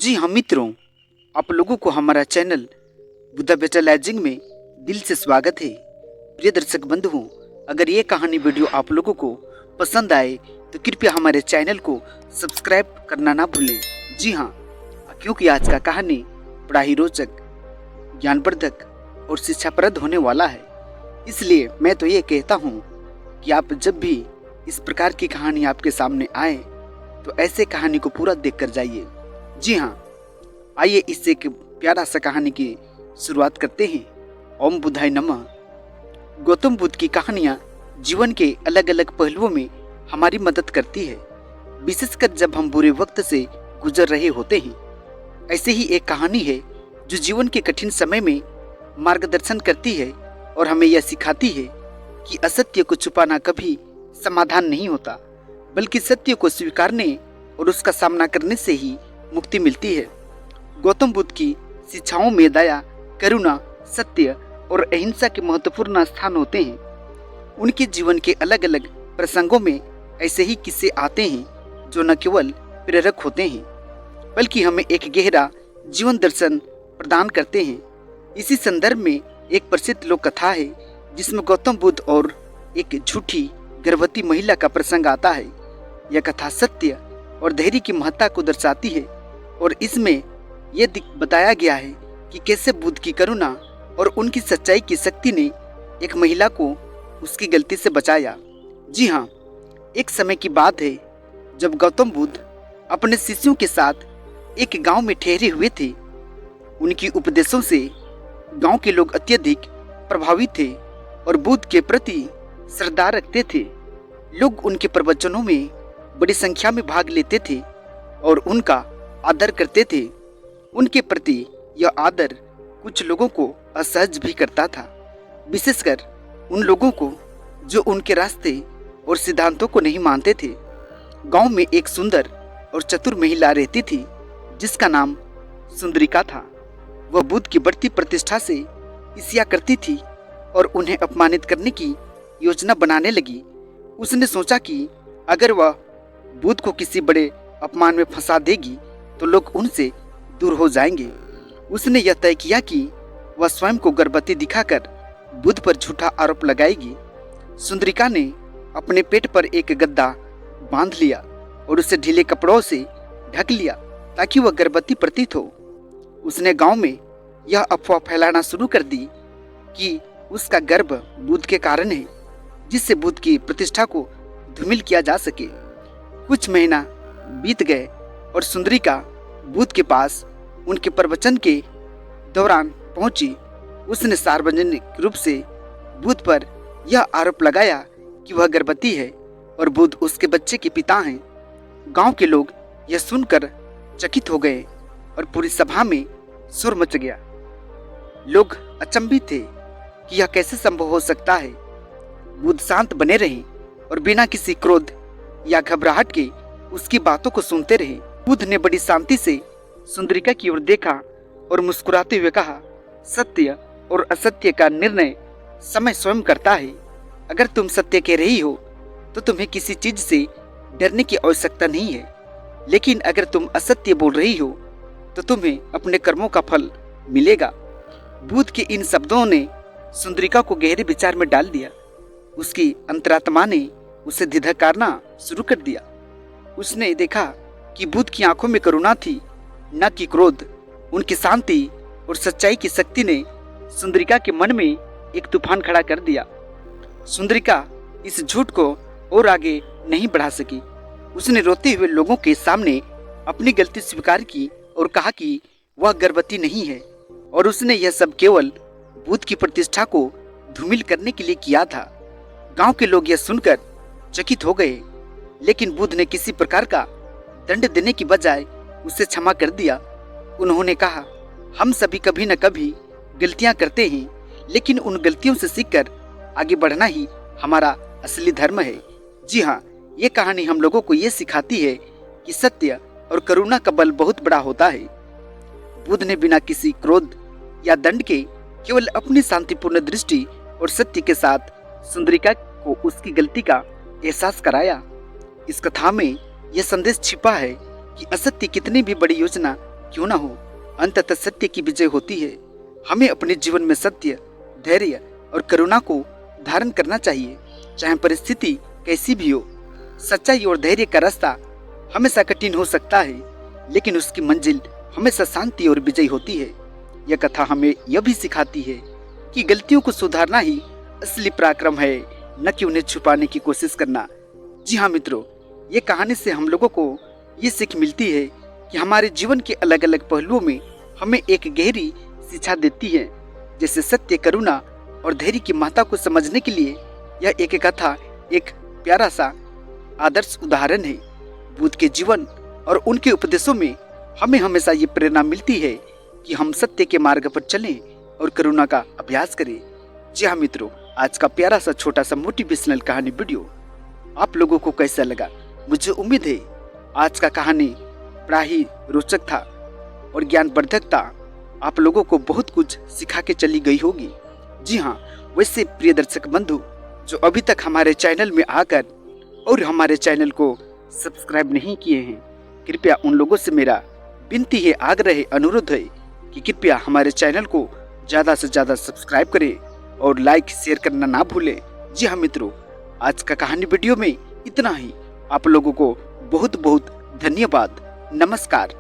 जी हाँ मित्रों, आप लोगों को हमारा चैनल बुद्धा बेटा लैजिंग में दिल से स्वागत है। प्रिय दर्शक बंधुओं, अगर ये कहानी वीडियो आप लोगों को पसंद आए तो कृपया हमारे चैनल को सब्सक्राइब करना ना भूलें। जी हाँ, क्योंकि आज का कहानी बड़ा ही रोचक, ज्ञानवर्धक और शिक्षाप्रद होने वाला है। इसलिए मैं तो ये कहता हूँ कि आप जब भी इस प्रकार की कहानी आपके सामने आए तो ऐसे कहानी को पूरा देख कर जाइए। जी हाँ, आइए इससे एक प्यारा सा कहानी की शुरुआत करते हैं। ओम बुद्धाय नमः। गौतम बुद्ध की कहानियाँ जीवन के अलग अलग पहलुओं में हमारी मदद करती है, विशेषकर जब हम बुरे वक्त से गुजर रहे होते हैं। ऐसे ही एक कहानी है जो जीवन के कठिन समय में मार्गदर्शन करती है और हमें यह सिखाती है कि असत्य को छुपाना कभी समाधान नहीं होता, बल्कि सत्य को स्वीकारने और उसका सामना करने से ही मुक्ति मिलती है। गौतम बुद्ध की शिक्षाओं में दया, करुणा, सत्य और अहिंसा के महत्वपूर्ण स्थान होते हैं। उनके जीवन के अलग अलग प्रसंगों में ऐसे ही किस्से आते हैं जो न केवल प्रेरक होते हैं बल्कि हमें एक गहरा जीवन दर्शन प्रदान करते हैं। इसी संदर्भ में एक प्रसिद्ध लोक कथा है जिसमें गौतम बुद्ध और एक झूठी गर्भवती महिला का प्रसंग आता है। यह कथा सत्य और धैर्य की महत्ता को दर्शाती है और इसमें यह बताया गया है कि कैसे बुद्ध की करुणा और उनकी सच्चाई की शक्ति ने एक महिला को उसकी गलती से बचाया। जी हाँ, एक समय की बात है जब गौतम बुद्ध अपने शिष्यों के साथ एक गांव में ठहरे हुए थे। उनकी उपदेशों से गांव के लोग अत्यधिक प्रभावित थे और बुद्ध के प्रति श्रद्धा रखते थे। लोग उनके प्रवचनों में बड़ी संख्या में भाग लेते थे और उनका आदर करते थे। उनके प्रति यह आदर कुछ लोगों को असहज भी करता था, विशेषकर उन लोगों को जो उनके रास्ते और सिद्धांतों को नहीं मानते थे। गांव में एक सुंदर और चतुर महिला रहती थी जिसका नाम सुंदरिका था। वह बुद्ध की बढ़ती प्रतिष्ठा से ईर्ष्या करती थी और उन्हें अपमानित करने की योजना बनाने लगी। उसने सोचा कि अगर वह बुद्ध को किसी बड़े अपमान में फंसा देगी तो लोग उनसे दूर हो जाएंगे। उसने यह तय किया कि वह स्वयं को गर्भवती दिखाकर बुद्ध पर झूठा आरोप लगाएगी। सुंदरिका ने अपने पेट पर एक गद्दा बांध लिया और उसे ढीले कपड़ों से ढक लिया ताकि वह गर्भवती प्रतीत हो। उसने गांव में यह अफवाह फैलाना शुरू कर दी कि उसका गर्भ बुद्ध के कारण है, जिससे बुद्ध की प्रतिष्ठा को धूमिल किया जा सके। कुछ महीना बीत गए और सुंदरिका बुद्ध के पास उनके प्रवचन के दौरान पहुंची। उसने सार्वजनिक रूप से बुद्ध पर यह आरोप लगाया कि वह गर्भवती है और बुद्ध उसके बच्चे के पिता हैं। गांव के लोग यह सुनकर चकित हो गए और पूरी सभा में शोर मच गया। लोग अचंभित थे कि यह कैसे संभव हो सकता है। बुद्ध शांत बने रहे और बिना किसी क्रोध या घबराहट के उसकी बातों को सुनते रहे। बुद्ध ने बड़ी शांति से सुंदरिका की ओर देखा और मुस्कुराते हुए कहा, सत्य और असत्य का निर्णय समय स्वयं करता है। अगर तुम सत्य कह रही हो तो तुम्हें किसी चीज से डरने की आवश्यकता नहीं है, लेकिन अगर तुम असत्य बोल रही हो तो तुम्हें अपने कर्मों का फल मिलेगा। बुद्ध के इन शब्दों ने सुंदरिका को गहरे विचार में डाल दिया। उसकी अंतरात्मा ने उसे धिक्कारना शुरू कर दिया। उसने देखा कि बुद्ध की आंखों में करुणा थी, न कि क्रोध। उनकी शांति और सच्चाई की शक्ति ने सुंदरिका के मन में एक तूफान खड़ा कर दिया। सुंदरिका इस झूठ को और आगे नहीं बढ़ा सकी। उसने रोते हुए लोगों के सामने अपनी गलती स्वीकार की और कहा कि वह गर्भवती नहीं है और उसने यह सब केवल बुद्ध की प्रतिष्ठा को धूमिल करने के लिए किया था। गांव के लोग यह सुनकर चकित हो गए, लेकिन बुद्ध ने किसी प्रकार का दंड देने की बजाय उसे क्षमा कर दिया। उन्होंने कहा, हम सभी कभी न कभी गलतियां करते हैं, लेकिन उन गलतियों से सीखकर आगे बढ़ना ही हमारा असली धर्म है। जी हाँ, ये कहानी हम लोगों को ये सिखाती है कि सत्य और करुणा का बल बहुत बड़ा होता है। बुद्ध ने बिना किसी क्रोध या दंड के केवल अपनी शांतिपूर्ण दृष्टि और सत्य के साथ सुंदरिका को उसकी गलती का एहसास कराया। इस कथा में यह संदेश छिपा है कि असत्य कितनी भी बड़ी योजना क्यों ना हो, अंततः सत्य की विजय होती है। हमें अपने जीवन में सत्य, धैर्य और करुणा को धारण करना चाहिए, चाहे परिस्थिति कैसी भी हो। सच्चाई और धैर्य का रास्ता हमेशा कठिन हो सकता है, लेकिन उसकी मंजिल हमेशा शांति और विजय होती है। यह कथा हमें यह भी सिखाती है कि गलतियों को सुधारना ही असली पराक्रम है, न कि उन्हें छुपाने की कोशिश करना। जी हाँ मित्रों, ये कहानी से हम लोगों को ये सीख मिलती है कि हमारे जीवन के अलग अलग पहलुओं में हमें एक गहरी शिक्षा देती है। जैसे सत्य, करुणा और धैर्य की महत्ता को समझने के लिए यह एक कथा एक प्यारा सा आदर्श उदाहरण है। बुद्ध के जीवन और उनके उपदेशों में हमें हमेशा ये प्रेरणा मिलती है कि हम सत्य के मार्ग पर चलें और करुणा का अभ्यास करें। जी हाँ मित्रों, आज का प्यारा सा छोटा सा मोटिवेशनल कहानी वीडियो आप लोगों को कैसा लगा? मुझे उम्मीद है आज का कहानी बड़ा ही रोचक था और ज्ञानवर्धक था। आप लोगों को बहुत कुछ सिखा के चली गई होगी। जी हाँ, वैसे प्रिय दर्शक बंधु जो अभी तक हमारे चैनल में आकर और हमारे चैनल को सब्सक्राइब नहीं किए हैं, कृपया उन लोगों से मेरा विनती है, आग्रह है, अनुरोध है कि कृपया हमारे चैनल को ज़्यादा से ज़्यादा सब्सक्राइब करें और लाइक शेयर करना ना भूलें। जी हाँ मित्रों, आज का कहानी वीडियो में इतना ही। आप लोगों को बहुत बहुत धन्यवाद। नमस्कार।